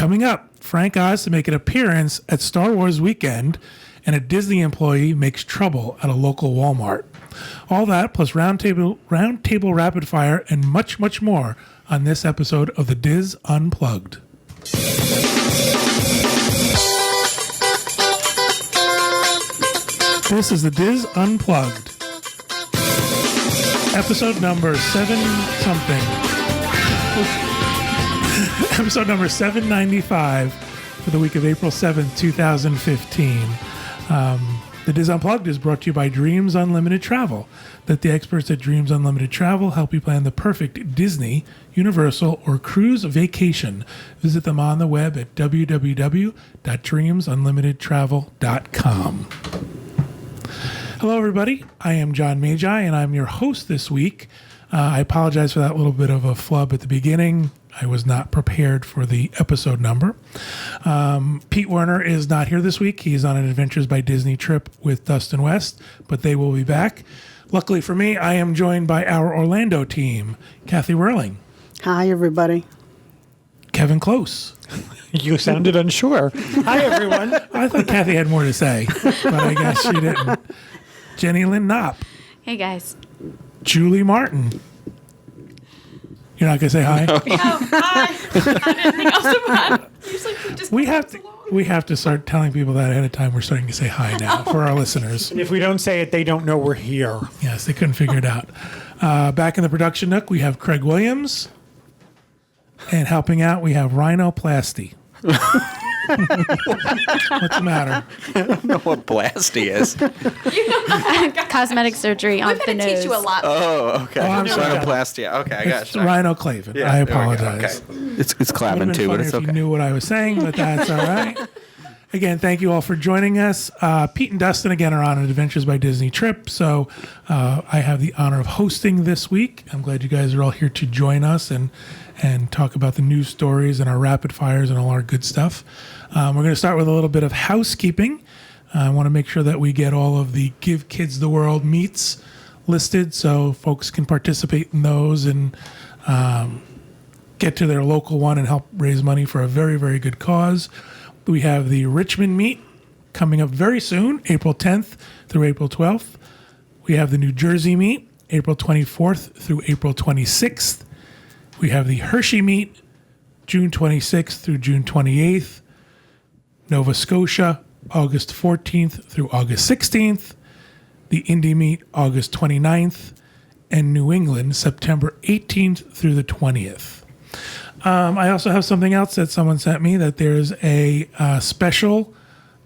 Coming up, Frank Oz to make an appearance at Star Wars Weekend, and a Disney employee makes trouble at a local Walmart. All that plus roundtable rapid fire and much, much more on this episode of the Diz Unplugged. This is the Diz Unplugged. Episode number 7-something. Episode number 795 for the week of April 7th, 2015. The Diz Unplugged is brought to you by Dreams Unlimited Travel. Let the experts at Dreams Unlimited Travel help you plan the perfect Disney, Universal, or cruise vacation. Visit them on the web at www.dreamsunlimitedtravel.com. Hello, everybody. I am John Magi, and I'm your host this week. I apologize for that little bit of a flub at the beginning. I was not prepared for the episode number. Pete Werner is not here this week. He's on an Adventures by Disney trip with Dustin West, but they will be back. Luckily for me, I am joined by our Orlando team, Kathy Whirling. Hi, everybody. Kevin Close. You sounded unsure. Hi, everyone. I thought Kathy had more to say, but I guess she didn't. Jenny Lynn Knopp. Hey, guys. Julie Martin. You're not going to say hi? Oh, hi. I didn't think else about it. Usually just We have to start telling people that ahead of time. We're starting to say hi now for our listeners. And if we don't say it, they don't know we're here. Yes, they couldn't figure it out. Back in the production nook, we have Craig Williams. And helping out, we have Rhinoplasty. What's the matter? I don't know what Blasty is. Cosmetic surgery on the nose. teach you a lot. Oh, okay. I'm sorry. Rhinoplasty. Okay, I got It's you. Rhinoclavin. Yeah, I there we go. apologize. Okay. It's Would have clapping been too, but funnier it's if you okay. knew what I was saying, but that's all right. Again, thank you all for joining us. Pete and Dustin, again, are on an Adventures by Disney trip, so I have the honor of hosting this week. I'm glad you guys are all here to join us and talk about the news stories and our rapid fires and all our good stuff. We're going to start with a little bit of housekeeping. I want to make sure that we get all of the Give Kids the World meets listed so folks can participate in those and get to their local one and help raise money for a very, very good cause. We have the Richmond meet coming up very soon, April 10th through April 12th. We have the New Jersey meet, April 24th through April 26th. We have the Hershey meet, June 26th through June 28th. Nova Scotia, August 14th through August 16th. The Indy meet, August 29th. And New England, September 18th through the 20th. I also have something else that someone sent me, that there's a special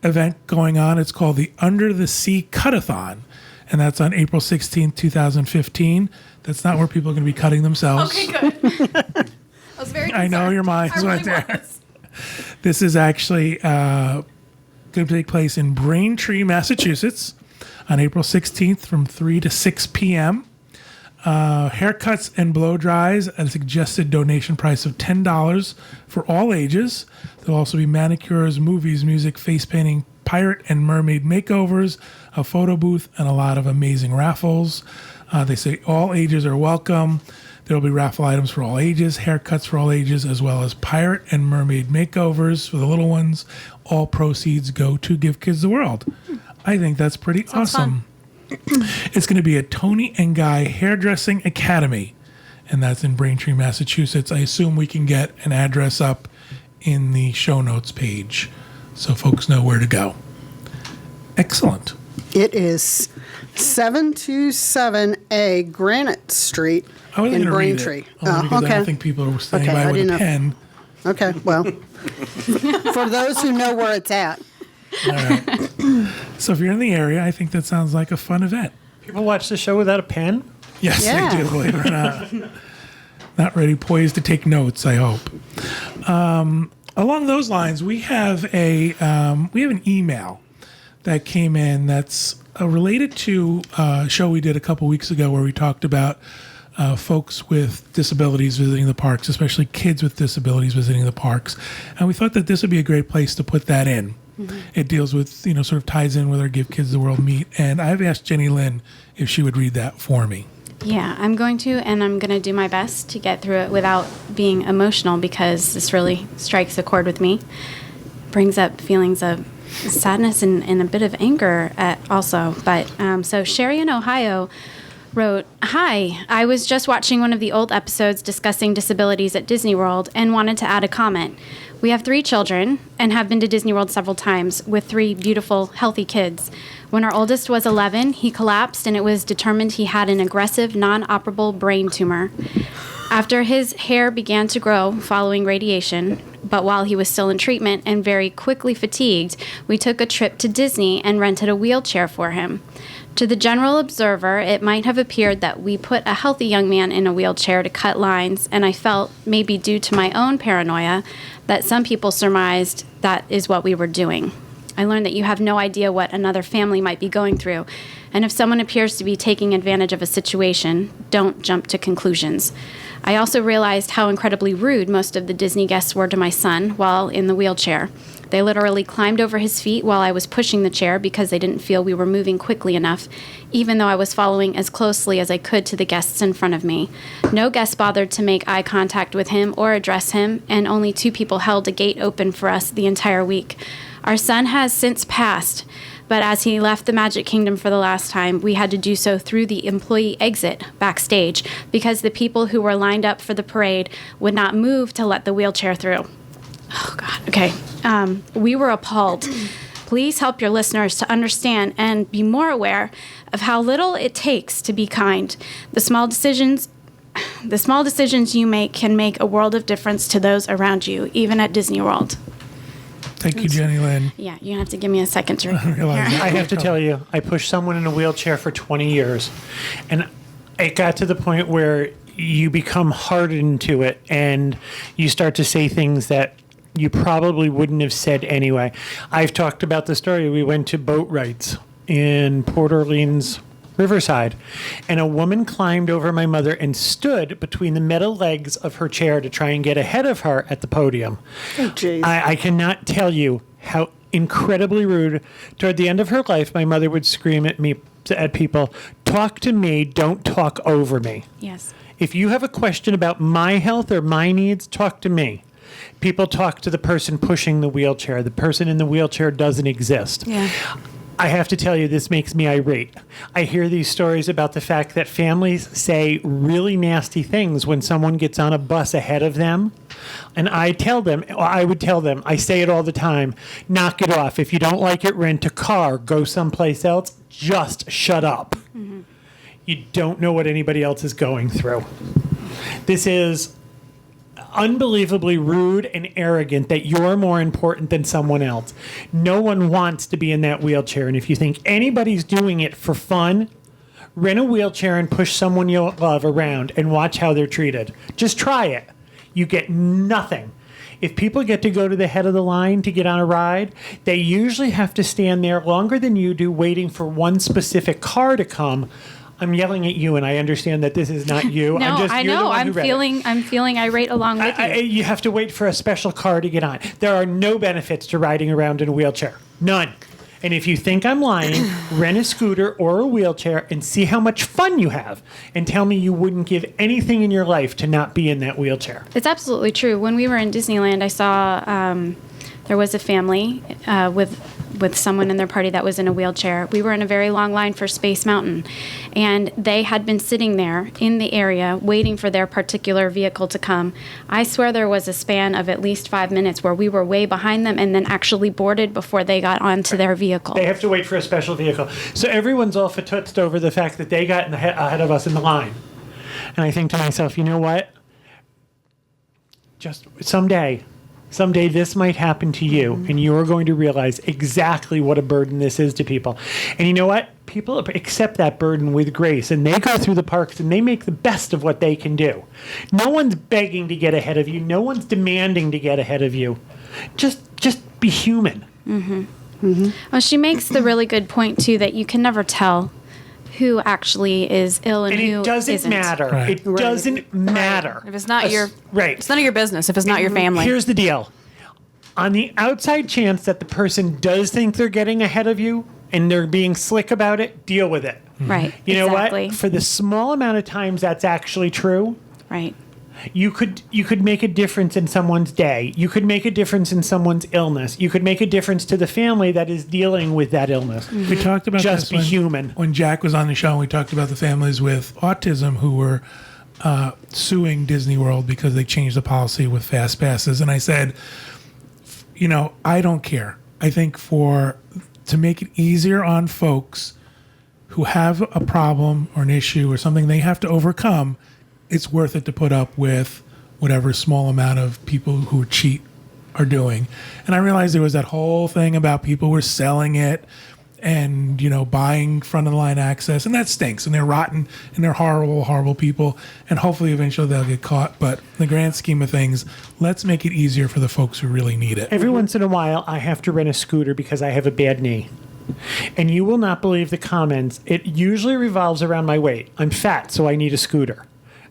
event going on. It's called the Under the Sea Cut-a-thon, and that's on April 16th, 2015. That's not where people are going to be cutting themselves. Okay, good. I was very concerned. I know your mind's I really right there. was. This is actually going to take place in Braintree, Massachusetts on April 16th from 3 to 6 p.m. Haircuts and blow dries at a suggested donation price of $10 for all ages. There'll also be manicures, movies, music, face painting, pirate and mermaid makeovers, a photo booth, and a lot of amazing raffles. They say all ages are welcome. There will be raffle items for all ages, haircuts for all ages, as well as pirate and mermaid makeovers for the little ones. All proceeds go to Give Kids the World. I think that's pretty awesome. It's going to be at Tony and Guy Hairdressing Academy, and that's in Braintree, Massachusetts. I assume we can get an address up in the show notes page so folks know where to go. Excellent. It is 727A Granite Street I wasn't in going to read Braintree. it, only because I don't think people are standing by with a pen. Okay, well, for those who know where it's at. All right. So if you're in the area, I think that sounds like a fun event. People watch the show without a pen? Yes, Yeah. they do, believe it or not. Not ready, poised to take notes, I hope. Along those lines, we have an email that came in that's related to a show we did a couple weeks ago where we talked about folks with disabilities visiting the parks, especially kids with disabilities visiting the parks. And we thought that this would be a great place to put that in. Mm-hmm. It deals with, sort of ties in with our Give Kids the World meet. And I've asked Jenny Lynn if she would read that for me. Yeah, I'm going to, and I'm going to do my best to get through it without being emotional because this really strikes a chord with me. Brings up feelings of sadness and a bit of anger also. But so Sherry in Ohio wrote, "Hi, I was just watching one of the old episodes discussing disabilities at Disney World and wanted to add a comment. We have 3 children and have been to Disney World several times with 3 beautiful, healthy kids. When our oldest was 11, he collapsed and it was determined he had an aggressive, non-operable brain tumor. After his hair began to grow following radiation, but while he was still in treatment and very quickly fatigued, we took a trip to Disney and rented a wheelchair for him. To the general observer, it might have appeared that we put a healthy young man in a wheelchair to cut lines, and I felt, maybe due to my own paranoia, that some people surmised that is what we were doing. I learned that you have no idea what another family might be going through, and if someone appears to be taking advantage of a situation, don't jump to conclusions. I also realized how incredibly rude most of the Disney guests were to my son while in the wheelchair. They literally climbed over his feet while I was pushing the chair because they didn't feel we were moving quickly enough, even though I was following as closely as I could to the guests in front of me. No guest bothered to make eye contact with him or address him, and only 2 people held a gate open for us the entire week. Our son has since passed, but as he left the Magic Kingdom for the last time, we had to do so through the employee exit backstage because the people who were lined up for the parade would not move to let the wheelchair through. Oh, God. Okay. We were appalled. Please help your listeners to understand and be more aware of how little it takes to be kind. The small decisions you make can make a world of difference to those around you, even at Disney World." Thank you, Jenny Lynn. Yeah, you're going to have to give me a second to realize that. I have to tell you, I pushed someone in a wheelchair for 20 years, and it got to the point where you become hardened to it, and you start to say things that you probably wouldn't have said anyway. I've talked about the story. We went to boat rides in Port Orleans, Riverside, and a woman climbed over my mother and stood between the metal legs of her chair to try and get ahead of her at the podium. Oh, jeez. I cannot tell you how incredibly rude. Toward the end of her life, my mother would scream at people, "Talk to me, don't talk over me." Yes. If you have a question about my health or my needs, talk to me. People talk to the person pushing the wheelchair. The person in the wheelchair doesn't exist. Yeah. I have to tell you, this makes me irate. I hear these stories about the fact that families say really nasty things when someone gets on a bus ahead of them. And I would tell them, I say it all the time, knock it off. If you don't like it, rent a car, go someplace else, just shut up. Mm-hmm. You don't know what anybody else is going through. This is unbelievably rude and arrogant that you're more important than someone else. No one wants to be in that wheelchair. And if you think anybody's doing it for fun, rent a wheelchair and push someone you love around and watch how they're treated. Just try it. You get nothing. If people get to go to the head of the line to get on a ride, they usually have to stand there longer than you do waiting for one specific car to come. I'm yelling at you, and I understand that this is not you. No, I know. I'm feeling feeling irate along with you. you have to wait for a special car to get on. There are no benefits to riding around in a wheelchair. None. And if you think I'm lying, rent a scooter or a wheelchair and see how much fun you have. And tell me you wouldn't give anything in your life to not be in that wheelchair. It's absolutely true. When we were in Disneyland, I saw there was a family with someone in their party that was in a wheelchair. We were in a very long line for Space Mountain, and they had been sitting there in the area waiting for their particular vehicle to come. I swear there was a span of at least 5 minutes where we were way behind them and then actually boarded before they got onto their vehicle. They have to wait for a special vehicle. So everyone's all fatoutsed over the fact that they got ahead of us in the line. And I think to myself, you know what? Just someday this might happen to you, and you are going to realize exactly what a burden this is to people. And you know what? People accept that burden with grace, and they go through the parks, and they make the best of what they can do. No one's begging to get ahead of you. No one's demanding to get ahead of you. Just be human. Mm-hmm. Mm-hmm. Well, she makes the really good point, too, that you can never tell who actually is ill and who isn't. And it doesn't matter. Right. It doesn't matter. If it's not your, Right. it's none of your business. If it's not your family. Here's the deal. On the outside chance that the person does think they're getting ahead of you, and they're being slick about it, deal with it. Right. You know exactly. what? For the small amount of times that's actually true, Right. you could make a difference in someone's day. You could make a difference in someone's illness. You could make a difference to the family that is dealing with that illness. We talked about Just this be human. When Jack was on the show, we talked about the families with autism who were suing Disney World because they changed the policy with fast passes. And I said, I don't care. I think to make it easier on folks who have a problem or an issue or something they have to overcome, it's worth it to put up with whatever small amount of people who cheat are doing. And I realized there was that whole thing about people were selling it and, buying front of the line access. And that stinks. And they're rotten and they're horrible, horrible people. And hopefully eventually they'll get caught. But in the grand scheme of things, let's make it easier for the folks who really need it. Every once in a while, I have to rent a scooter because I have a bad knee. And you will not believe the comments. It usually revolves around my weight. I'm fat, so I need a scooter.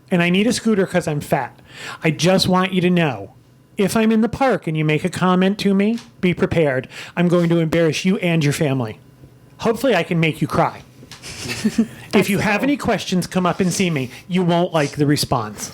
And I need a scooter because I'm fat. I just want you to know, if I'm in the park and you make a comment to me, be prepared. I'm going to embarrass you and your family. Hopefully I can make you cry. If you have any questions, come up and see me. You won't like the response.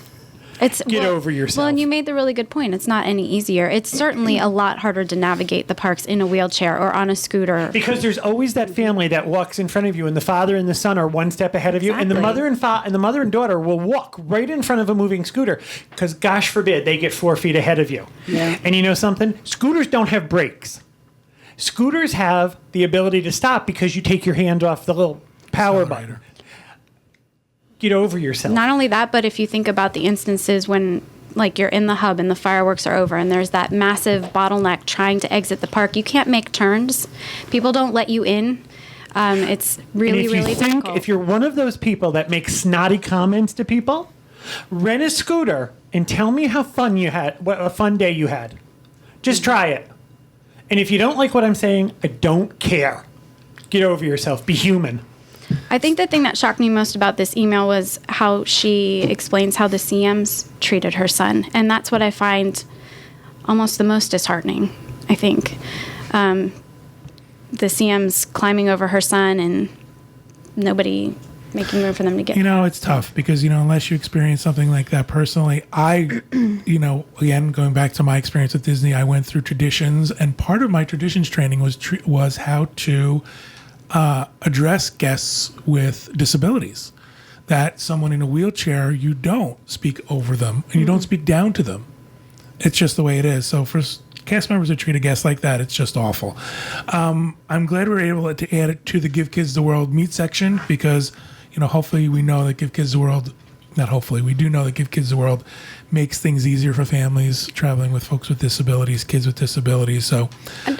Get over yourself. Well, and you made the really good point. It's not any easier. It's certainly a lot harder to navigate the parks in a wheelchair or on a scooter. Because there's always that family that walks in front of you, and the father and the son are one step ahead of you, and the mother and daughter will walk right in front of a moving scooter. Because gosh forbid they get 4 feet ahead of you. Yeah. And you know something? Scooters don't have brakes. Scooters have the ability to stop because you take your hand off the little power button. Get over yourself. Not only that, but if you think about the instances when you're in the hub and the fireworks are over and there's that massive bottleneck trying to exit the park, you can't make turns. People don't let you in. It's really, really difficult. If you're one of those people that makes snotty comments to people, rent a scooter and tell me how fun you had, what a fun day you had. Just try it. And if you don't like what I'm saying, I don't care. Get over yourself. Be human. I think the thing that shocked me most about this email was how she explains how the CMs treated her son. And that's what I find almost the most disheartening, I think. The CMs climbing over her son and nobody making room for them to get It's tough because, unless you experience something like that personally, again, going back to my experience with Disney, I went through traditions. And part of my traditions training was how to address guests with disabilities. That someone in a wheelchair, you don't speak over them and you don't speak down to them. It's just the way it is. So for cast members to treat a guest like that, it's just awful. I'm glad we were able to add it to the Give Kids the World meet section because, hopefully we know that Give Kids the World, not hopefully, we do know that Give Kids the World makes things easier for families traveling with folks with disabilities, kids with disabilities. So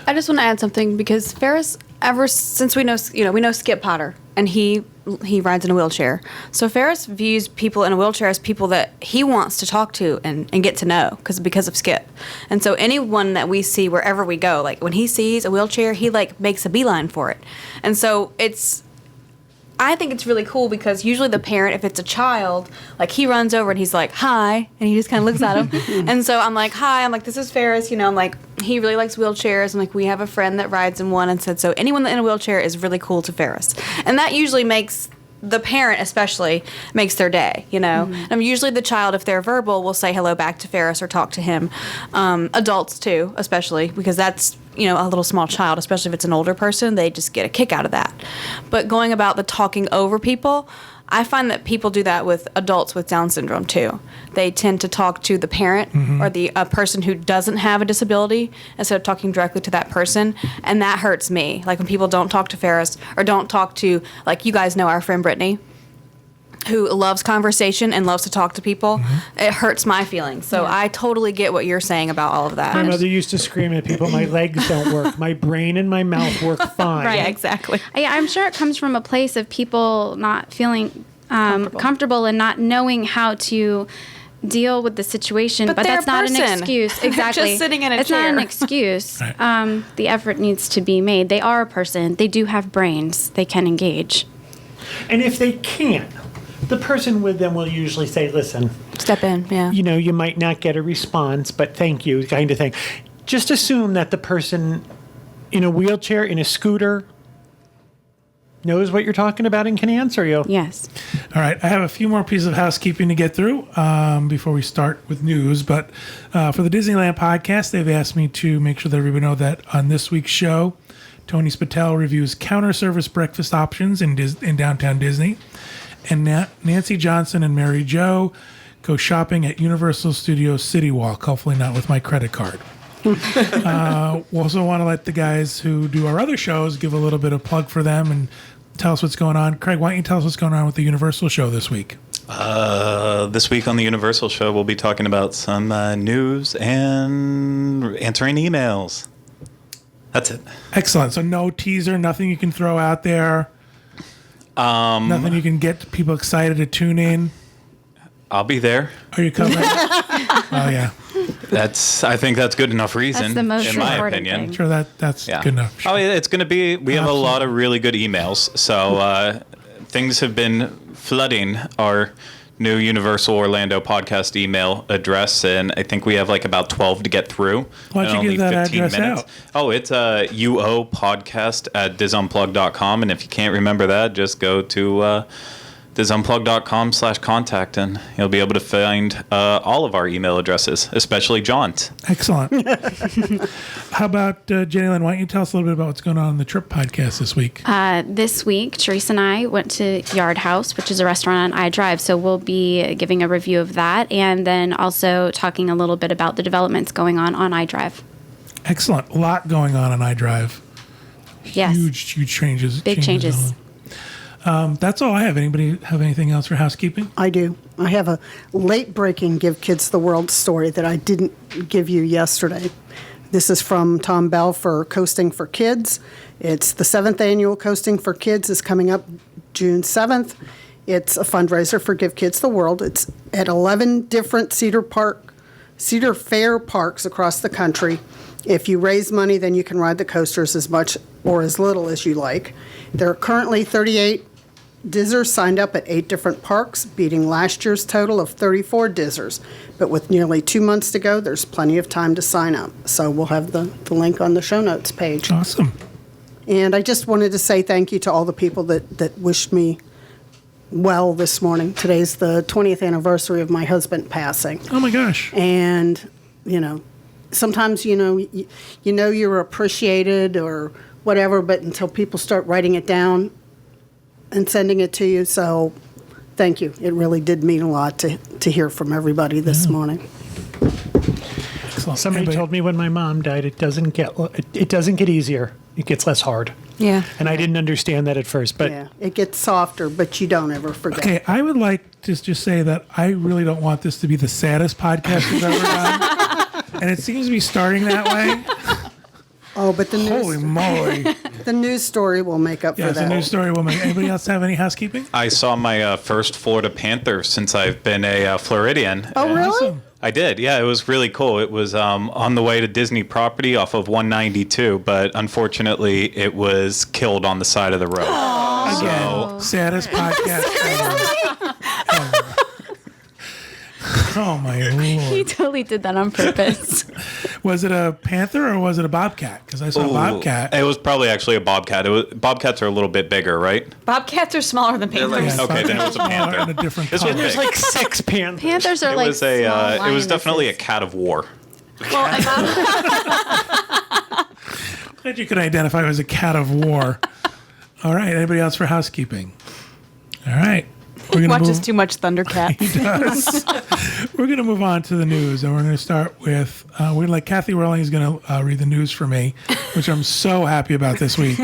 I just want to add something because Ferris, ever since we know Skip Potter, and he rides in a wheelchair. So Ferris views people in a wheelchair as people that he wants to talk to and get to know because of Skip. And so anyone that we see wherever we go, like when he sees a wheelchair, he makes a beeline for it. And so I think it's really cool because usually the parent, if it's a child, he runs over and he's like, hi, and he just kind of looks at him. And so I'm like, hi, I'm like, this is Ferris, I'm like, he really likes wheelchairs. I'm like, we have a friend that rides in one and said, so anyone in a wheelchair is really cool to Ferris. And that usually makes the parent especially makes their day, And usually the child, if they're verbal, will say hello back to Ferris or talk to him. Adults too, especially because that's, a little small child, especially if it's an older person, they just get a kick out of that. But going about the talking over people, I find that people do that with adults with Down syndrome too. They tend to talk to the parent or the person who doesn't have a disability instead of talking directly to that person, and that hurts me. Like when people don't talk to Ferris or don't talk to, you guys know our friend Brittany, who loves conversation and loves to talk to people. It hurts my feelings. So I totally get what you're saying about all of that. My mother used to scream at people, my legs don't work. My brain and my mouth work fine. Right, exactly. I'm sure it comes from a place of people not feeling comfortable and not knowing how to deal with the situation. But that's not an excuse. Exactly. Just sitting in a chair. It's not an excuse. Right. The effort needs to be made. They are a person. They do have brains. They can engage. And if they can't, the person with them will usually say, listen, step in, yeah. You might not get a response, but thank you, kind of thing. Just assume that the person in a wheelchair, in a scooter, knows what you're talking about and can answer you. Yes. All right, I have a few more pieces of housekeeping to get through before we start with news. But for the Disneyland podcast, they've asked me to make sure that everybody know that on this week's show, Tony Spatel reviews counter service breakfast options in downtown Disney, and Nancy Johnson and Mary Jo go shopping at Universal Studios City Walk. Hopefully, not with my credit card. We also want to let the guys who do our other shows give a little bit of plug for them and tell us what's going on. Craig, why don't you tell us what's going on with the Universal show this week? This week on the Universal show, we'll be talking about some news and answering emails. That's it. Excellent. So no teaser, nothing you can throw out there. Nothing you can get people excited to tune in. I'll be there. Are you coming? Oh yeah. I think that's good enough reason. That's the most in my important opinion. thing. Sure, that's Yeah. good enough. Oh, yeah, it's going to be. We have a lot of really good emails. So things have been flooding our new Universal Orlando podcast email address, and I think we have like about 12 to get through. Why don't you give that address out? Oh, it's uopodcast@disunplugged.com, and if you can't remember that, just go to disunplugged.com/contact, and you'll be able to find all of our email addresses, especially John's. Excellent. How about Jenny Lynn? Why don't you tell us a little bit about what's going on in the Trip podcast this week? This week, Teresa and I went to Yard House, which is a restaurant on iDrive. So we'll be giving a review of that and then also talking a little bit about the developments going on iDrive. Excellent. A lot going on iDrive. Yes. Huge changes. Big changes. That's all I have. Anybody have anything else for housekeeping? I do. I have a late-breaking Give Kids the World story that I didn't give you yesterday. This is from Tom Bell for Coasting for Kids. It's the 7th annual Coasting for Kids is coming up June 7th. It's a fundraiser for Give Kids the World. It's at 11 different Cedar Fair parks across the country. If you raise money, then you can ride the coasters as much or as little as you like. There are currently 38 Dizzers signed up at 8 different parks, beating last year's total of 34 Dizzers. But with nearly 2 months to go, there's plenty of time to sign up. So we'll have the link on the show notes page. Awesome. And I just wanted to say thank you to all the people that wished me well this morning. Today's the 20th anniversary of my husband passing. Oh my gosh. And, sometimes, you're appreciated or whatever, but until people start writing it down and sending it to you. So thank you. It really did mean a lot to hear from everybody this morning. Excellent. Somebody told me when my mom died, it doesn't get easier. It gets less hard. Yeah. And I didn't understand that at first, but Yeah, it gets softer, but you don't ever forget. Okay, I would like to just say that I really don't want this to be the saddest podcast we've ever done. And it seems to be starting that way. Oh, but Holy moly. the news story will make up for Yes, that. a news story will make. Anybody else have any housekeeping? I saw my first Florida Panther since I've been a Floridian. Oh, really? Awesome. I did, yeah. It was really cool. It was on the way to Disney property off of 192, but unfortunately, it was killed on the side of the road. Again, saddest podcast ever. Oh my He lord! totally did that on purpose. Was it a panther or was it a bobcat? Because I saw a bobcat. It was probably actually a bobcat. Bobcats are a little bit bigger, right? Bobcats are smaller than panthers. Yeah, Okay, then it was a bobcats panther. are in a different This color. was there's big. like 6 panthers. Panthers are It like was a. small It was definitely a lionesses. cat of war. Glad you could identify it as a cat of war. All right. Anybody else for housekeeping? All right. We're gonna Watches move. too much Thundercats. We're going to move on to the news, and we're going to start with. We're going to let Kathy Rowling is going to read the news for me, which I'm so happy about this week.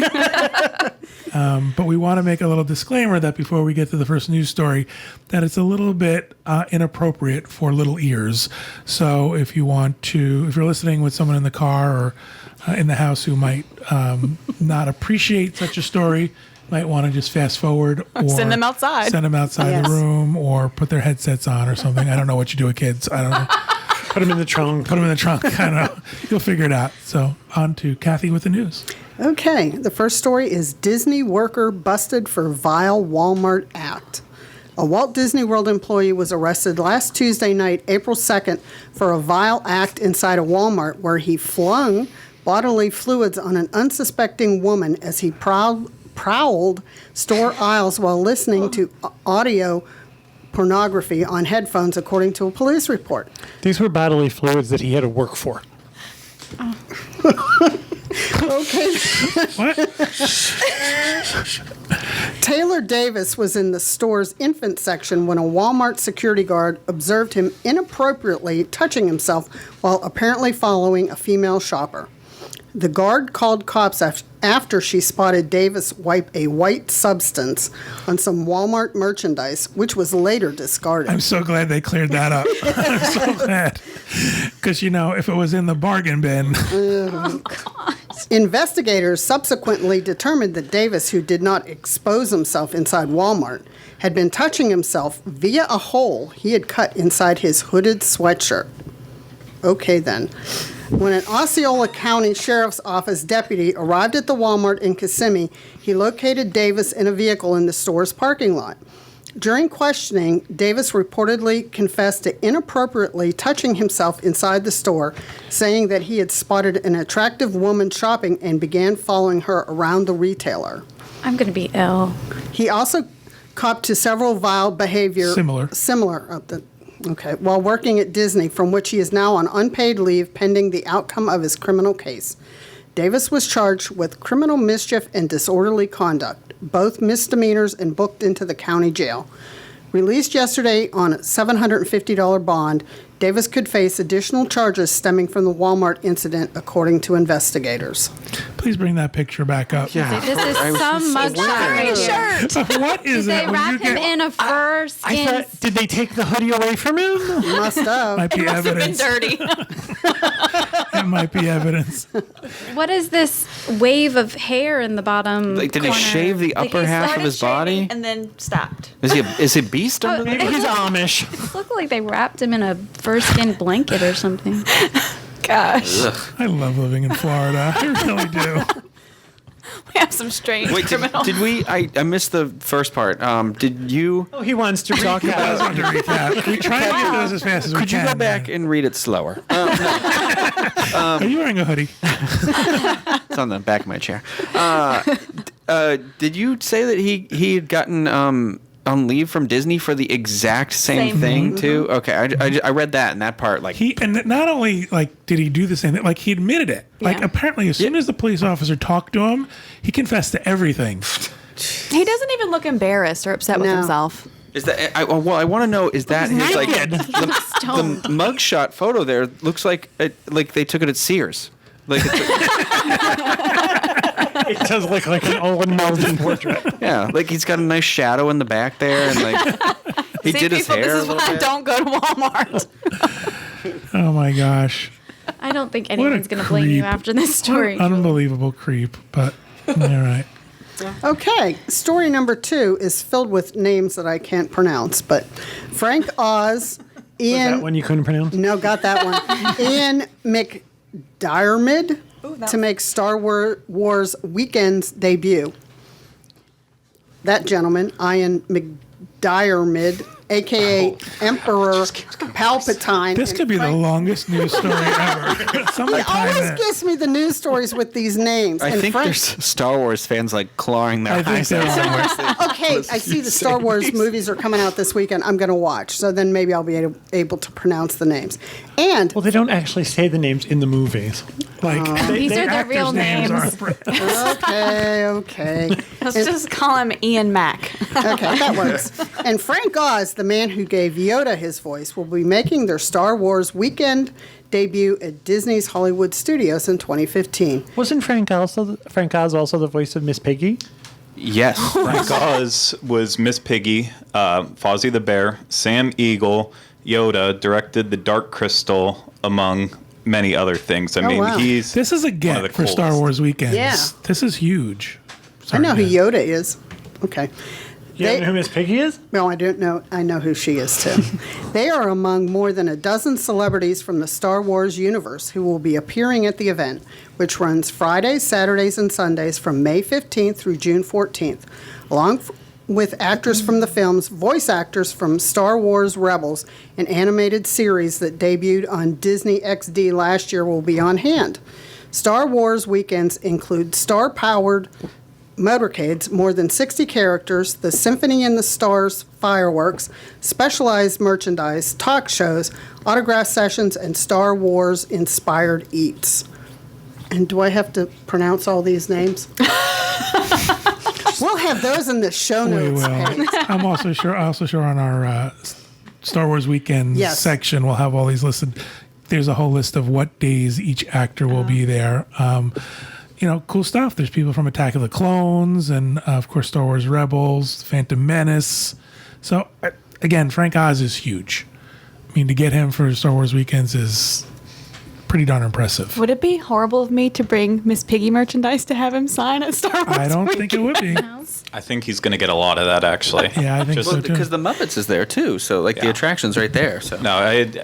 But we want to make a little disclaimer that before we get to the first news story, that it's a little bit inappropriate for little ears. So if you're listening with someone in the car or in the house who might not appreciate such a story, might want to just fast forward or Send them outside. Send them outside Yes. the room or put their headsets on or something. I don't know what you do with kids. I don't know. Put them in the trunk. Put them in the trunk. I don't know. You'll figure it out. So on to Kathy with the news. Okay, the first story is Disney worker busted for vile Walmart act. A Walt Disney World employee was arrested last Tuesday night, April 2nd, for a vile act inside a Walmart where he flung bodily fluids on an unsuspecting woman as he prowled store aisles while listening to audio pornography on headphones, according to a police report. These were bodily fluids that he had to work for. Okay. What? Taylor Davis was in the store's infant section when a Walmart security guard observed him inappropriately touching himself while apparently following a female shopper. The guard called cops after she spotted Davis wipe a white substance on some Walmart merchandise, which was later discarded. I'm so glad they cleared that up. I'm so glad. Because, if it was in the bargain bin. Investigators subsequently determined that Davis, who did not expose himself inside Walmart, had been touching himself via a hole he had cut inside his hooded sweatshirt. Okay, then. When an Osceola County Sheriff's Office deputy arrived at the Walmart in Kissimmee, he located Davis in a vehicle in the store's parking lot. During questioning, Davis reportedly confessed to inappropriately touching himself inside the store, saying that he had spotted an attractive woman shopping and began following her around the retailer. I'm going to be ill. He also copped to several vile behavior Similar. While working at Disney, from which he is now on unpaid leave pending the outcome of his criminal case. Davis was charged with criminal mischief and disorderly conduct, both misdemeanors, and booked into the county jail. Released yesterday on a $750 bond, Davis could face additional charges stemming from the Walmart incident, according to investigators. Please bring that picture back up. Yeah. This is some mugshot right here. What is They that? wrap him in a fur I skin. thought, did they take the hoodie away from him? Must have. Might be evidence. Dirty. That might be evidence. What is this wave of hair in the bottom? Like, did he corner? shave the upper half of his body? and then stopped. Is he a beast under there? He's Amish. It looked like they wrapped him in a fur skin blanket or something. Gosh, I love living in Florida. I really do. we have some strange Wait, criminals. did we? I missed the first part. Did you? Oh, he wants to talk I about was going to recap. We try and get those as fast as we Could you can. go back and read it slower? Are you wearing a hoodie? It's on the back of my chair. Did you say that he had gotten on leave from Disney for the exact same thing too? Okay, I read that and that part. Like And not only did he do the same thing, he admitted it. Yeah. Apparently, as soon as the police officer talked to him, he confessed to everything. He doesn't even look embarrassed or upset with No. himself. is that? I want to know. Is that his naked. the mugshot photo? There looks like they took it at Sears. Like It does look like an Owen Meldon portrait. yeah, like he's got a nice shadow in the back there, and he See, did his people, hair. this is a little why I bit. don't go to Walmart. Oh my gosh. I don't think What a anyone's going to blame you creep. after this story. Unbelievable creep, but all right. Okay, story number 2 is filled with names that I can't pronounce, but Frank Oz, Ian... That one you couldn't pronounce? No, got that one. Ian McDiarmid to make Star Wars Weekend's debut. That gentleman, Ian McDiarmid, a.k.a. Emperor Palpatine. This and could be the Frank- longest news story ever. Somebody He time always it. gives me the news stories with these names. I and think Frank, there's Star Wars fans clawing their I think eyes there out are. somewhere. okay, I see the Star Wars movies are coming out this weekend. I'm going to watch, so then maybe I'll be able to pronounce the names. And Well, they don't actually say the names in the movies. These are their real names. okay. Let's just call him Ian Mack. Okay, that works. And Frank Oz, the man who gave Yoda his voice, will be making their Star Wars Weekend debut at Disney's Hollywood Studios in 2015. Wasn't Frank Oz also the voice of Miss Piggy? Yes. Frank Oz was Miss Piggy, Fozzie the Bear, Sam Eagle, Yoda, directed The Dark Crystal, among many other things. I mean, wow. he's This is a one of get the for Star coolest. Wars weekends. Yeah. This is huge. I know who Dan. Yoda is. Okay. You don't know who Miss Piggy is? No, I don't know. I know who she is, too. They are among more than a dozen celebrities from the Star Wars universe who will be appearing at the event, which runs Fridays, Saturdays, and Sundays from May 15th through June 14th, along with actors from the films, voice actors from Star Wars Rebels, an animated series that debuted on Disney XD last year, will be on hand. Star Wars weekends include star-powered motorcades, more than 60 characters, the Symphony in the Stars fireworks, specialized merchandise, talk shows, autograph sessions, and Star Wars-inspired eats. And do I have to pronounce all these names? We'll have those in the show We notes will. page. I'm also sure on our Star Wars weekend Yes. section we'll have all these listed. There's a whole list of what days each actor will be there. Cool stuff. There's people from Attack of the Clones and of course Star Wars Rebels, Phantom Menace. So again, Frank Oz is huge. I mean, to get him for Star Wars weekends is pretty darn impressive. Would it be horrible of me to bring Miss Piggy merchandise to have him sign at Star Wars? I don't think it would be. I think he's going to get a lot of that, actually. Yeah, I think Just- so too. Because the Muppets is there too, so like the Yeah. attraction's right there. So No,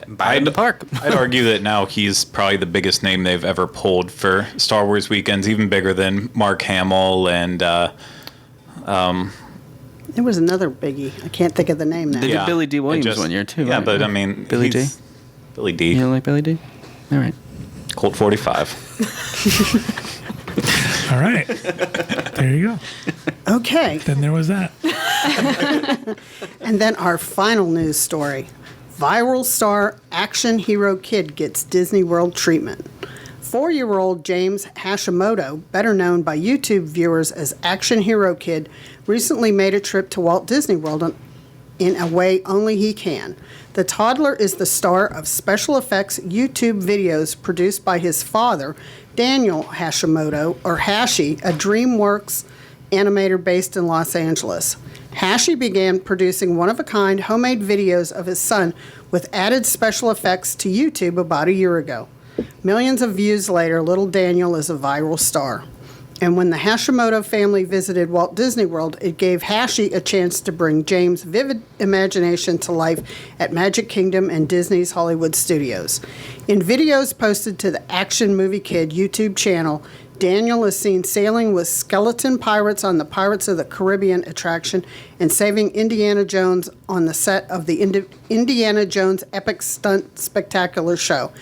buy it in the park. I'd argue that now he's probably the biggest name they've ever pulled for Star Wars weekends, even bigger than Mark Hamill and There was another biggie. I can't think of the name now. They did Billy D. Williams It one year, too, Yeah, right? but I mean, Billy D? he's- Billy D. You don't like Billy D? All right. Colt 45. All right. There you go. Okay. Then there was that. And then our final news story. Viral star action hero kid gets Disney World treatment. 4-year-old James Hashimoto, better known by YouTube viewers as Action Hero Kid, recently made a trip to Walt Disney World in a way only he can. The toddler is the star of special effects YouTube videos produced by his father, Daniel Hashimoto, or Hashi, a DreamWorks animator based in Los Angeles. Hashi began producing one-of-a-kind homemade videos of his son with added special effects to YouTube about a year ago. Millions of views later, little Daniel is a viral star. And when the Hashimoto family visited Walt Disney World, it gave Hashi a chance to bring James' vivid imagination to life at Magic Kingdom and Disney's Hollywood Studios. In videos posted to the Action Movie Kid YouTube channel, Daniel is seen sailing with skeleton pirates on the Pirates of the Caribbean attraction and saving Indiana Jones on the set of the Indiana Jones Epic Stunt Spectacular show.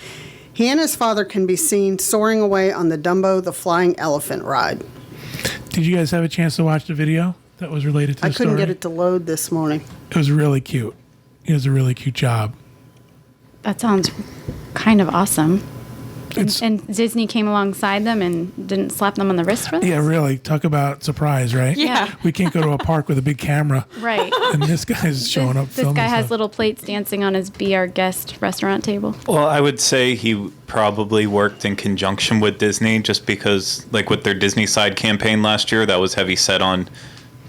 He and his father can be seen soaring away on the Dumbo the Flying Elephant ride. Did you guys have a chance to watch the video that was related to the I couldn't story? get it to load this morning. It was really cute. He does a really cute job. That sounds kind of awesome. It's- And Disney came alongside them and didn't slap them on the wrist for this? Yeah, really. Talk about surprise, right? Yeah. We can't go to a park with a big camera. Right. And this guy's showing up This filming guy has stuff. little plates dancing on his Be Our Guest restaurant table. Well, I would say he probably worked in conjunction with Disney just because, like with their Disney side campaign last year, that was heavy set on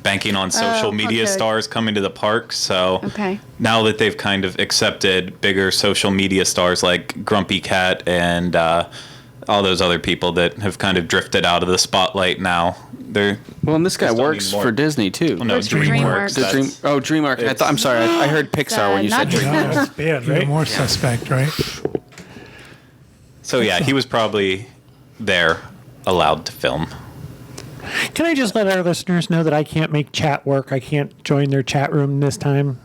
banking on social media okay. stars coming to the park. So Okay. now that they've kind of accepted bigger social media stars like Grumpy Cat and all those other people that have kind of drifted out of the spotlight now, they're Well, and this guy Just don't works need more. for Disney, too. well, no, It's DreamWorks. DreamWorks. that's- I'm sorry. I heard Pixar when you said not DreamWorks. No, that's bad, right? Even more suspect, right? So yeah, he was probably there, allowed to film. Can I just let our listeners know that I can't make chat work? I can't join their chat room this time.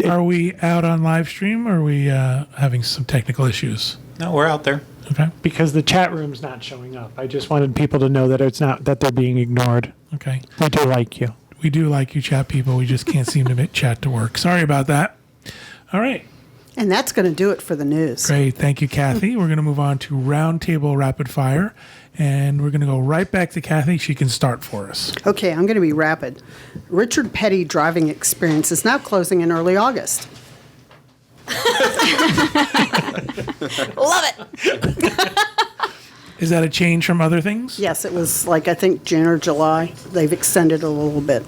Are we out on live stream or are we having some technical issues? No, we're out there. Okay. because the chat room's not showing up. I just wanted people to know that it's not that they're being ignored. Okay. We do like you. We do like you chat people. We just can't seem to make chat to work. Sorry about that. All right. And that's going to do it for the news. Great. Thank you, Kathy. We're going to move on to Roundtable Rapid Fire. And we're going to go right back to Kathy. She can start for us. Okay, I'm going to be rapid. Richard Petty driving experience is now closing in early August. Love it. Is that a change from other things? Yes, it was like, I think, June or July. They've extended a little bit.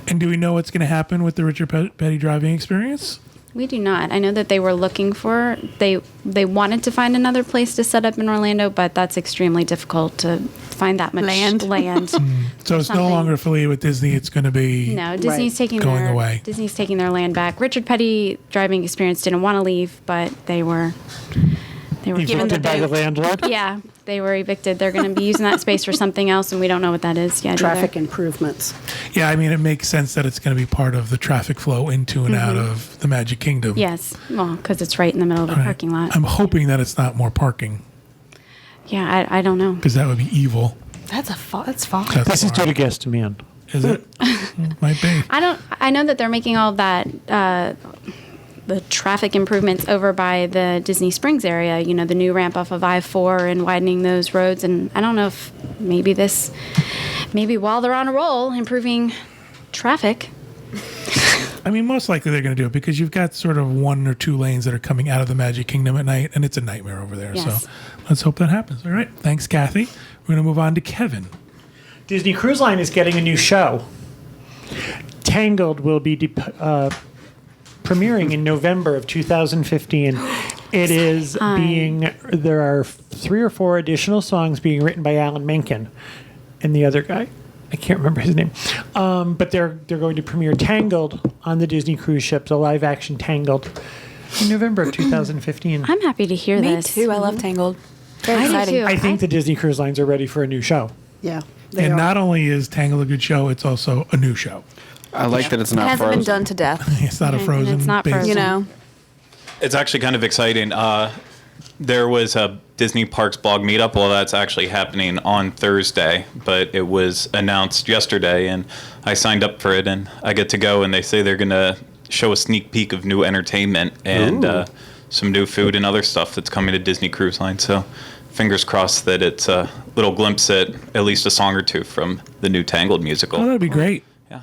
And do we know what's going to happen with the Richard Petty driving experience? We do not. I know that they were looking for, they wanted to find another place to set up in Orlando, but that's extremely difficult to find that much Land. So it's no Something. longer affiliated with Disney. It's going to be No, Disney's taking Going their away. Disney's taking their land back. Richard Petty driving experience didn't want to leave, but they were Given Evicted that by they- the landlord. yeah, they were evicted. They're going to be using that space for something else, and we don't know what that is yet. Traffic either. improvements. Yeah, I mean, it makes sense that it's going to be part of the traffic flow into and out of the Magic Kingdom. Yes, well, because it's right in the middle of a Right. parking lot. I'm hoping that it's not more parking Yeah, I don't know. because that would be evil. That's far. That's This is far. due to guest demand. Is it? Might be. I know that they're making all of that the traffic improvements over by the Disney Springs area, you know, the new ramp off of I-4 and widening those roads. And I don't know if maybe while they're on a roll, improving traffic. I mean, most likely they're going to do it because you've got sort of 1 or 2 lanes that are coming out of the Magic Kingdom at night, and it's a nightmare over there. Yes. So let's hope that happens. All right. Thanks, Kathy. We're going to move on to Kevin. Disney Cruise Line is getting a new show. Tangled will be premiering in November of 2015. It is there are 3 or 4 additional songs being written by Alan Menken and the other guy. I can't remember his name. But they're going to premiere Tangled on the Disney cruise ship, the live action Tangled, in November of 2015. I'm happy to hear Me this. too. I love Tangled. Very I do exciting. too. I think the Disney Cruise Lines are ready for a new show. Yeah. They And are. not only is Tangled a good show, it's also a new show. I like that it's It not hasn't frozen. been done to death. It's not a And Frozen. it's not based- Frozen. You know. It's actually kind of exciting. There was a Disney Parks blog meetup. Well, that's actually happening on Thursday, but it was announced yesterday, and I signed up for it, and I get to go, and they say they're going to show a sneak peek of new entertainment and some new food and other stuff that's coming to Disney Cruise Line. So fingers crossed that it's a little glimpse at least a song or two from the new Tangled musical. Oh, that'd be great. Yeah.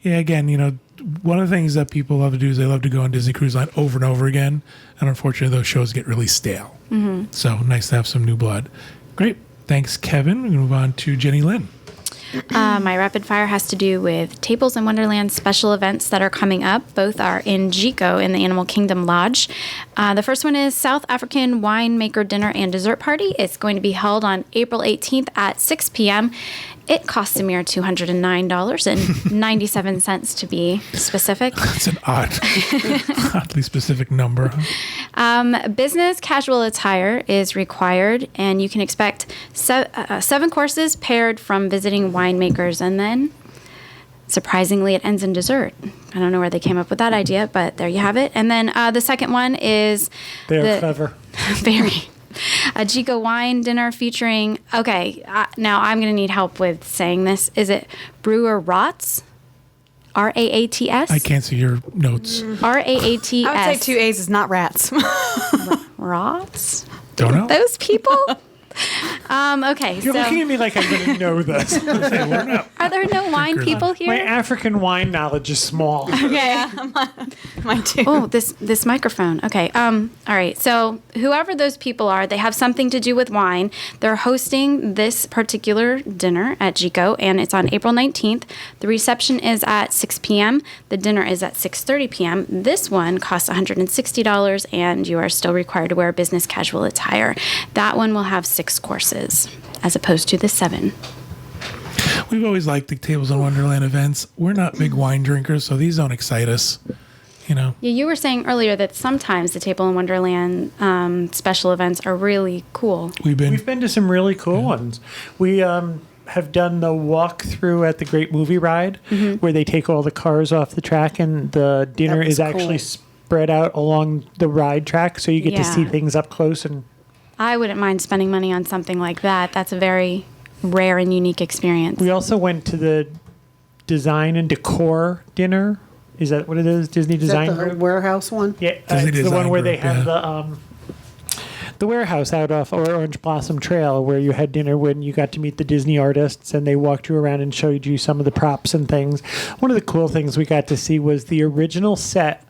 Yeah, again, you know, one of the things that people love to do is they love to go on Disney Cruise Line over and over again. And unfortunately, those shows get really stale. Mm-hmm. So nice to have some new blood. Great. Thanks, Kevin. We're going to move on to Jenny Lynn. My rapid fire has to do with Tables in Wonderland special events that are coming up. Both are in Jiko in the Animal Kingdom Lodge. The first one is South African Winemaker Dinner and Dessert Party. It's going to be held on April 18th at 6 p.m. It costs a mere $209.97 to be specific. That's an oddly specific number. Huh? Business casual attire is required, and you can expect 7 courses paired from visiting winemakers, and then surprisingly it ends in dessert. I don't know where they came up with that idea, but there you have it. And then the second one is They're clever. very a Jiko wine dinner featuring. Okay, now I'm going to need help with saying this. Is it Brewer Rats? R-A-A-T-S? I can't see your notes. R-A-A-T-S. I would say 2 A's is not rats. Rats? Don't know. Those people? Okay, You're looking at me like I'm going to know this. are there no wine people My here? African wine knowledge is small. Yeah, mine too. Oh, this microphone. Okay. All right. So whoever those people are, they have something to do with wine. They're hosting this particular dinner at Jiko, and it's on April 19th. The reception is at 6 p.m. The dinner is at 6:30 p.m. This one costs $160, and you are still required to wear business casual attire. That one will have 6 courses as opposed to the 7. We've always liked the Tables in Wonderland events. We're not big wine drinkers, so these don't excite us. You know, Yeah, you were saying earlier that sometimes the Table in Wonderland special events are really cool. we've We've been to some really cool ones. We have done the walkthrough at the Great Movie Ride, where they take all the cars off the track, and the dinner That was is actually cool. spread out along the ride track, so you get to see Yeah. things up close. And I wouldn't mind spending money on something like that. That's a very rare and unique experience. we also went to the Design and Decor dinner. Is that what it is? Disney Is Design that the Group? warehouse one? Yeah, Disney it's the one Design where they Group, have yeah. the warehouse out off Orange Blossom Trail, where you had dinner when you got to meet the Disney artists, and they walked you around and showed you some of the props and things. One of the cool things we got to see was the original set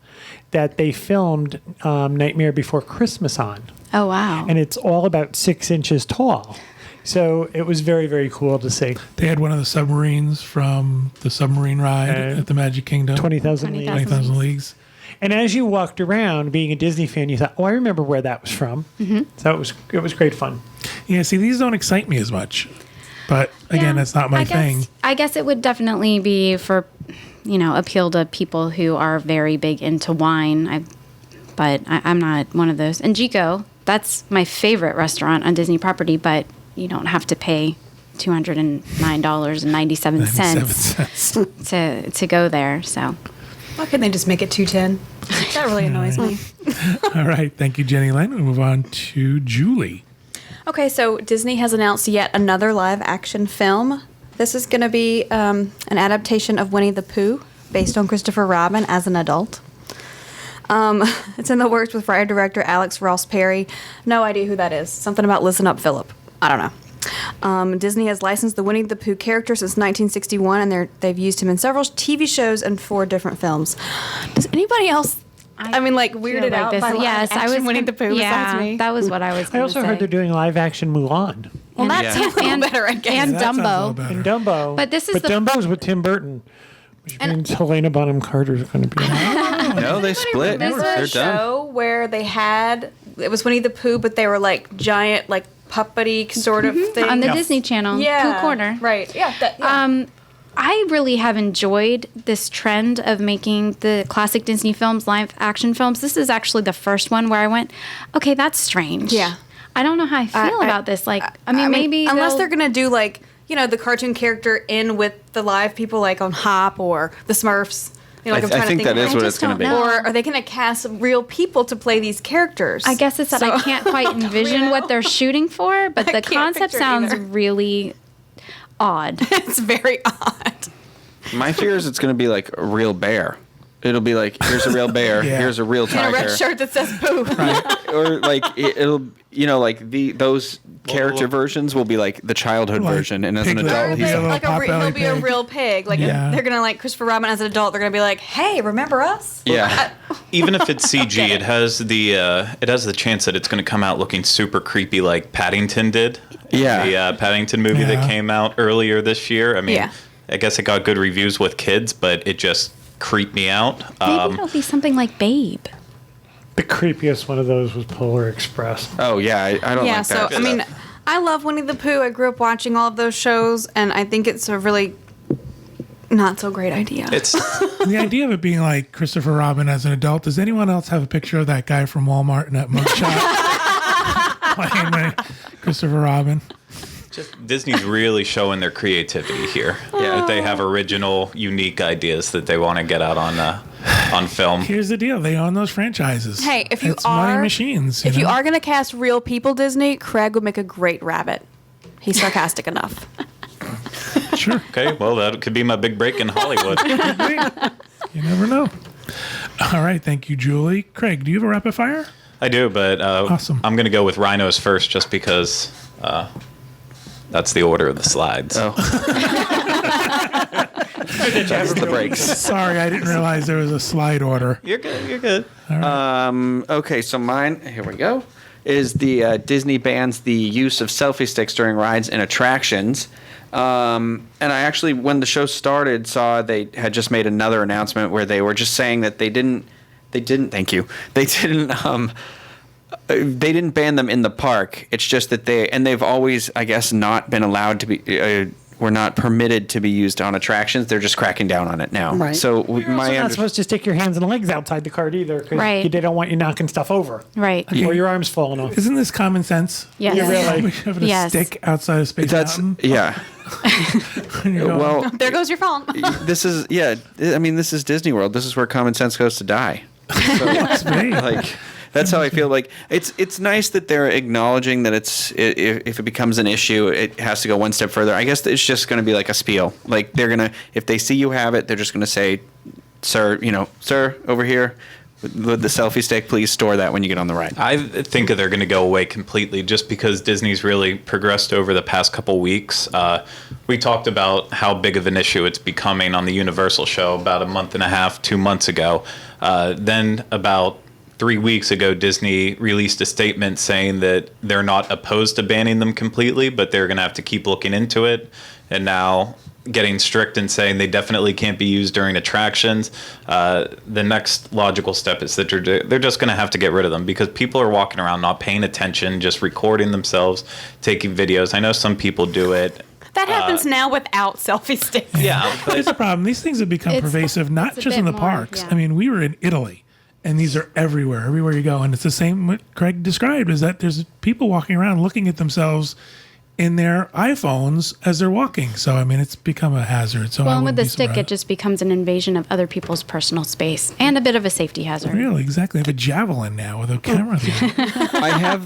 that they filmed Nightmare Before Christmas on, Oh, wow. and it's all about 6 inches tall. So it was very, very cool to see. They had one of the submarines from the submarine ride at the Magic Kingdom. 20,000 leagues. 20,000 Leagues. And as you walked around, being a Disney fan, you thought, "Oh, I remember where that was from." So it was great fun. Yeah, see, these don't excite me as much. But again, Yeah, that's not my I thing. guess, I guess it would definitely be for, appeal to people who are very big into wine. But I'm not one of those. And Jiko, that's my favorite restaurant on Disney property, but you don't have to pay $209.97 $0.97. to go there. So Why couldn't they just make it 210? That really annoys me. All right. Thank you, Jenny Lynn. We'll move on to Julie. Okay, so Disney has announced yet another live-action film. This is going to be an adaptation of Winnie the Pooh, based on Christopher Robin as an adult. It's in the works with writer-director Alex Ross Perry. No idea who that is. Something about Listen Up, Philip. I don't know. Disney has licensed the Winnie the Pooh character since 1961, and they've used him in several TV shows and 4 different films. Does anybody else? Weirded out by live-action Winnie the Pooh besides me. That was what I was. I also heard they're doing live-action Mulan Well, that sounds a little better, I guess. And That sounds a little Dumbo. better. and Dumbo. But this is the- Dumbo's with Tim Burton, which means Helena Bonham Carter's going to be. No, they split. This was They're a done. show where it was Winnie the Pooh, but they were like giant, like puppety sort of thing. on the Disney Channel, yeah. Pooh Corner. Right. Yeah. I really have enjoyed this trend of making the classic Disney films live action films. This is actually the first one where I went, okay, that's strange. Yeah. I don't know how I feel about this. Like, I mean, maybe unless they'll- they're gonna do like the cartoon character in with the live people, like on Hop or the Smurfs. I think that is what it's going to be. don't know. Or are they going to cast real people to play these characters? I guess it's that I can't quite envision what they're shooting for, but I the can't concept picture it sounds either. really odd. It's very odd. My fear is it's going to be like a real bear. It'll be like, here's a real bear, Yeah. here's a real In a tiger. red shirt that says Pooh. Or like it'll like those character versions will be like the childhood Like version, and as an Piglet adult will be he's a little Like pot belly he'll be a pig. real pig. Like Yeah. they're gonna like Christopher Robin as an adult. They're gonna be like, "Hey, remember us?" yeah. Even if it's CG, it has the chance that it's going to come out looking super creepy, like Paddington did. Yeah. The Paddington movie Yeah. that came out earlier this year. I mean, Yeah. I guess it got good reviews with kids, but it just creeped me out. Maybe it'll be something like Babe. The creepiest one of those was Polar Express. Oh yeah, I don't Yeah. like So that. I mean, I love Winnie the Pooh. I grew up watching all of those shows, and I think it's a really not so great idea. It's The idea of it being like Christopher Robin as an adult. Does anyone else have a picture of that guy from Walmart in that mugshot playing Christopher Robin? Disney's really showing their creativity here. Yeah. That they have original, unique ideas that they want to get out on film. Here's the deal: they own those franchises. Hey, if you it's money are machines. if you know? are gonna cast real people, Disney, Craig would make a great rabbit. He's sarcastic enough. sure, Okay, well, that could be my big break in Hollywood. you never know. All right, thank you, Julie. Craig, do you have a rapid fire? I do, but Awesome. I'm going to go with rhinos first just because that's the order of the slides. Oh. That's the breaks. Sorry, I didn't realize there was a slide order. You're good. You're good. Okay, so mine, here we go, is the Disney bans the use of selfie sticks during rides and attractions. And I actually, when the show started, saw they had just made another announcement where they were just saying that they didn't, thank you, they didn't ban them in the park. It's just that they've always, I guess, not been allowed to be, were not permitted to be used on attractions. They're just cracking down on it now. Right. So You're also not supposed to stick your hands and legs outside the cart either, because Right. they don't want you knocking stuff over Right. or your arms falling off. Isn't this common sense? Yes. You really- We should have a Yes. stick outside of Space that's, Mountain. yeah. when you're going, Well, There goes your phone. this is, yeah, I mean, this is Disney World. This is where common sense goes to die. So, it's me. like, that's how I feel. Like, it's nice that they're acknowledging that if it becomes an issue, it has to go one step further. I guess it's just going to be like a spiel. Like, they're going to, if they see you have it, they're just going to say, sir, over here with the selfie stick, please store that when you get on the ride. I think they're going to go away completely just because Disney's really progressed over the past couple weeks. We talked about how big of an issue it's becoming on the Universal show about a month and a half, 2 months ago. Then about 3 weeks ago, Disney released a statement saying that they're not opposed to banning them completely, but they're going to have to keep looking into it. And now getting strict and saying they definitely can't be used during attractions. The next logical step is that they're just going to have to get rid of them because people are walking around not paying attention, just recording themselves, taking videos. I know some people do it. That happens now without selfie sticks. Yeah, Here's the problem. These things have become It's- pervasive, not it's a just in bit the more, parks. yeah. I mean, we were in Italy, and these are everywhere you go. And it's the same what Craig described, is that there's people walking around looking at themselves in their iPhones as they're walking. So, I mean, it's become a hazard. So Well, I and with wouldn't the be stick, it surprised. just becomes an invasion of other people's personal space and a bit of a safety hazard. Really, exactly. They have a javelin now with a camera. I have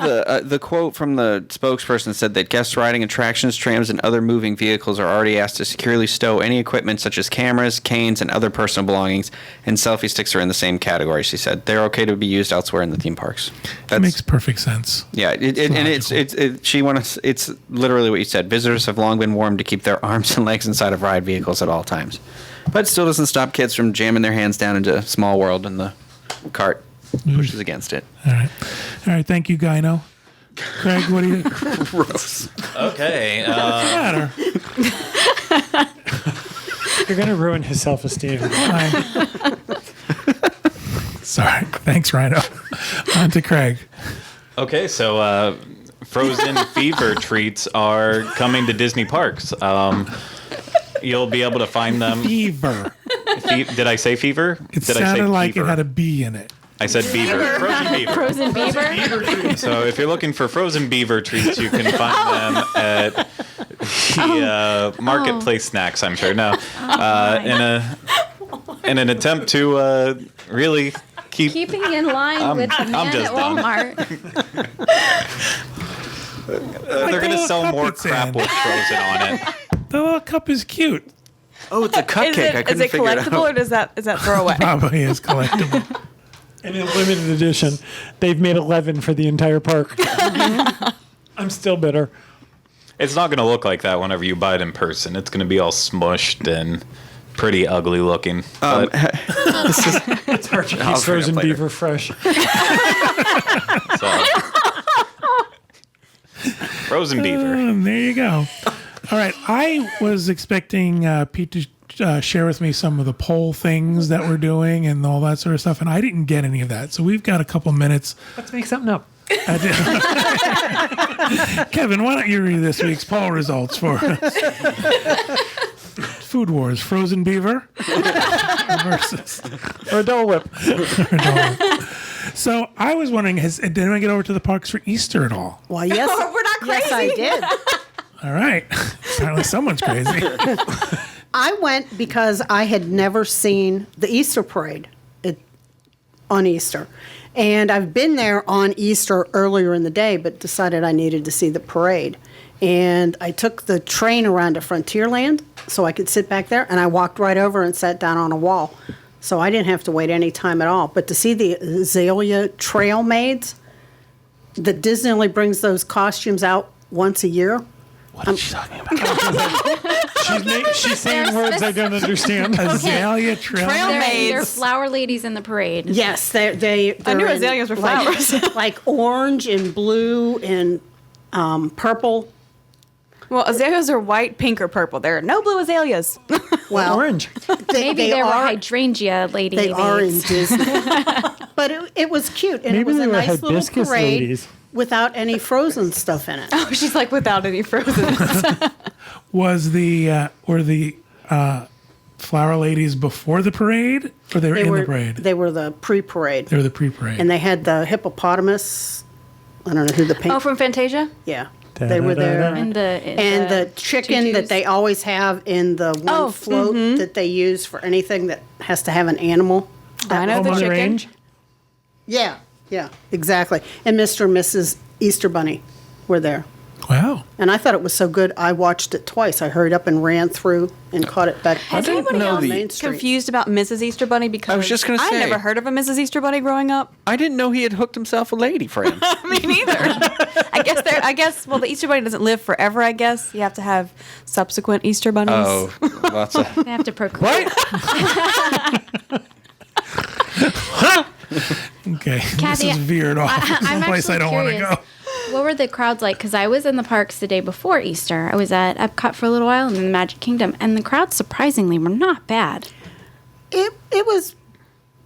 the quote from the spokesperson said that guests riding attractions, trams, and other moving vehicles are already asked to securely stow any equipment such as cameras, canes, and other personal belongings, and selfie sticks are in the same category. She said they're okay to be used elsewhere in the theme parks. That makes perfect sense. Yeah, it's literally what you said. Visitors have long been warned to keep their arms and legs inside of ride vehicles at all times, but it still doesn't stop kids from jamming their hands down into Small World and the cart pushes against it. All right. Thank you, Gyno. Craig, what do you? Gross. Okay. Matter? You're going to ruin his self-esteem. Sorry. Thanks, Rhino. On to Craig. Okay, so Frozen Fever treats are coming to Disney parks. You'll be able to find them. Beaver. Did I say fever? It Did I say sounded like fever? it had a bee in it. I said beaver. Frozen beaver. Frozen beaver? So if you're looking for frozen beaver treats, you can find them at the Marketplace Snacks, I'm sure. No, in an attempt to really Keeping in line with the I'm man just at done. Walmart. they're going to the sell cup more it's crap in. with frozen on it. The little cup is cute. Oh, it's a cupcake. I Is couldn't it figure it collectible out. or is that throwaway? Probably is collectible. And in limited edition, they've made 11 for the entire park. I'm still bitter. It's not going to look like that whenever you buy it in person. It's going to be all smushed and pretty ugly looking. But It's hard to keep I'll bring it frozen up later. beaver fresh. so. Frozen beaver. There you go. All right. I was expecting Pete to share with me some of the poll things that we're doing and all that sort of stuff, and I didn't get any of that. So we've got a couple minutes. Let's make something up. Kevin, why don't you read this week's poll results for us? Food Wars, frozen beaver versus Or a Dole Whip. So I was wondering, did anyone get over to the parks for Easter at all? Well, yes. We're not Yes, I crazy. did. All right. Apparently someone's crazy. I went because I had never seen the Easter parade on Easter. And I've been there on Easter earlier in the day, but decided I needed to see the parade. And I took the train around to Frontierland so I could sit back there, and I walked right over and sat down on a wall. So I didn't have to wait any time at all. But to see the Azalea Trail Maids, that Disney only brings those costumes out once a year. What is she talking about? She's saying words I don't understand. Azalea Trail. They're flower ladies in the parade. Yes, they're I knew in, azaleas were like- flowers. like orange and blue and purple. Well, azaleas are white, pink, or purple. There are no blue azaleas. Well, Orange. Maybe they were hydrangea lady They are in maids. Disney. But it was cute, and Maybe it was they a were nice little hibiscus parade ladies. without any frozen stuff in it. Oh, she's like without any frozen. Was were the flower ladies before the parade, or they were in the parade? They were the pre-parade, They were the pre-parade. and they had the hippopotamus. I don't know who the pink. Oh, from Fantasia? Yeah, they were there. And And the chicken that they always have in the one float that they use for anything that has to have an animal. I know Home the on the chicken. range. Yeah, exactly. And Mr. and Mrs. Easter Bunny were there. Wow. And I thought it was so good, I watched it twice. I hurried up and ran through and caught it back Has anybody know else the- Main Street. confused about Mrs. Easter Bunny? Because I was just gonna I say. never heard of a Mrs. Easter Bunny growing up. I didn't know he had hooked himself a lady friend. Me neither. I guess. Well, the Easter Bunny doesn't live forever. I guess you have to have subsequent Easter bunnies. Oh, lots of. They have to procreate. Okay. Kathy, this is veered off. I'm Someplace I actually don't want to curious. go. What were the crowds like? Because I was in the parks the day before Easter. I was at Epcot for a little while and then the Magic Kingdom, and the crowds surprisingly were not bad. It was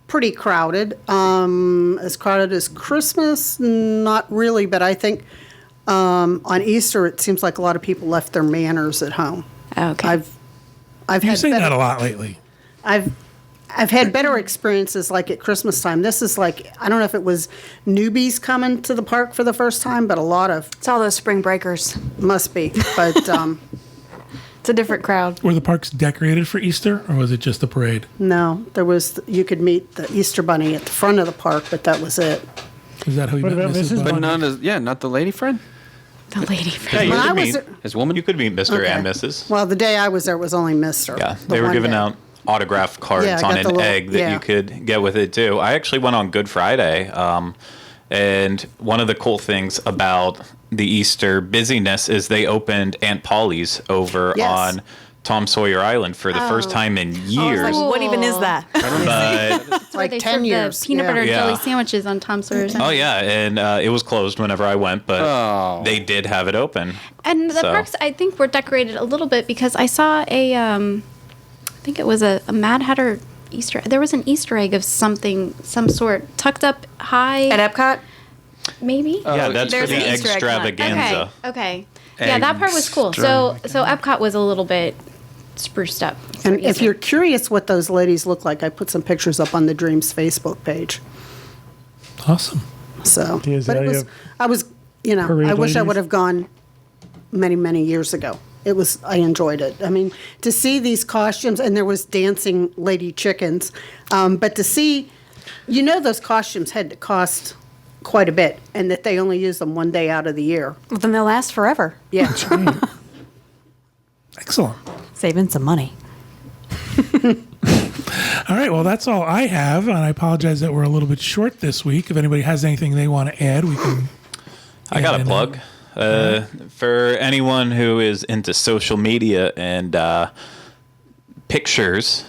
pretty crowded. As crowded as Christmas, not really, but I think on Easter it seems like a lot of people left their manners at home. Okay. I've You've had seen better- that a lot lately. I've I've had better experiences like at Christmas time. This is like, I don't know if it was newbies coming to the park for the first time, but a lot of, It's all those spring breakers. must be. But It's a different crowd. Were the parks decorated for Easter, or was it just a parade? no, you could meet the Easter Bunny at the front of the park, but that was it. Is that how you What met about Mrs. Mrs. Bunny? But not as not the lady friend. The lady friend. Yeah, you When I could was meet As woman. you could meet Mr. Okay. and Mrs. Well, the day I was there was only Mr. Yeah, the they were one giving day. out autograph cards Yeah, I on got an the little- egg that yeah. you could get with it too. I actually went on Good Friday, and one of the cool things about the Easter busyness is they opened Aunt Polly's over Yes. on Tom Sawyer Island for the first time in years. What even is that? But It's like They 10 served years. the peanut yeah. butter Yeah. jelly sandwiches on Tom Sawyer's Island. oh yeah, and it was closed whenever I went, but Oh. they did have it open. And the So- parks, I think, were decorated a little bit because I saw I think it was a Mad Hatter Easter. There was an Easter egg of some sort, tucked up high, At Epcot? maybe. Yeah, that's for there's the an Easter egg hunt. extravaganza. Okay. Yeah, that part was cool. So Epcot was a little bit spruced up. for And if Easter. you're curious what those ladies look like, I put some pictures up on the Dreams Facebook page. Awesome. So, The but it was, Azalea I was, parade I wish I ladies? would have gone many, many years ago. I enjoyed it. I mean, to see these costumes, and there was dancing lady chickens, but to see, those costumes had to cost quite a bit, and that they only use them one day out of the year. Well, then they'll last forever. Yeah. Excellent. Saving some money. All right, well, that's all I have, and I apologize that we're a little bit short this week. If anybody has anything they want to add, we can. I got add a in. plug. For anyone who is into social media and pictures,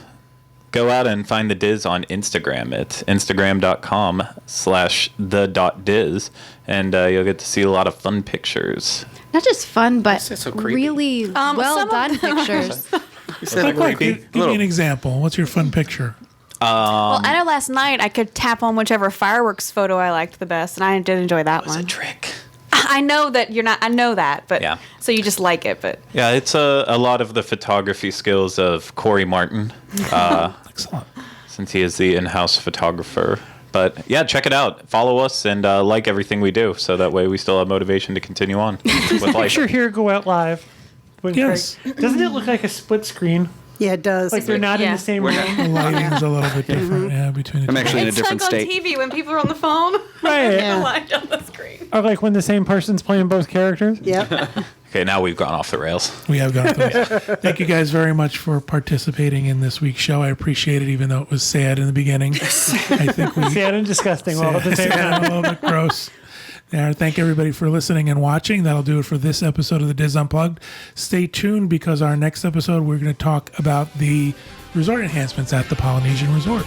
go out and find the Diz on Instagram. It's instagram.com/the.diz, and you'll get to see a lot of fun pictures. Not just fun, but so creepy. really well some of done pictures. Give me an example. What's your fun picture? Well, I know last night I could tap on whichever fireworks photo I liked the best, and I did enjoy that It was a one. trick. I know that you're not. I know that, but Yeah. So you just like it, but Yeah, it's a lot of the photography skills of Corey Martin, Excellent. since he is the in-house photographer. But yeah, check it out. Follow us and like everything we do, so that way we still have motivation to continue on with life. Picture here go out live. When Yes. Doesn't it look like a split screen? Yeah, it does. Like they're not in Yeah. the same We're room? The lighting's a little bit different, yeah, between the I'm two. actually in a it's different like state. on TV when people are on the phone. Right. Yeah. Light on the screen. Or like when the same person's playing both characters? Yep. Okay, now we've gone off the rails. We have gone through this. Thank you guys very much for participating in this week's show. I appreciate it, even though it was sad in the beginning. I think we Sad and disgusting all at the same sad time. and a little bit gross. There. Thank everybody for listening and watching. That'll do it for this episode of the Diz Unplugged. Stay tuned, because our next episode we're going to talk about the resort enhancements at the Polynesian Resort.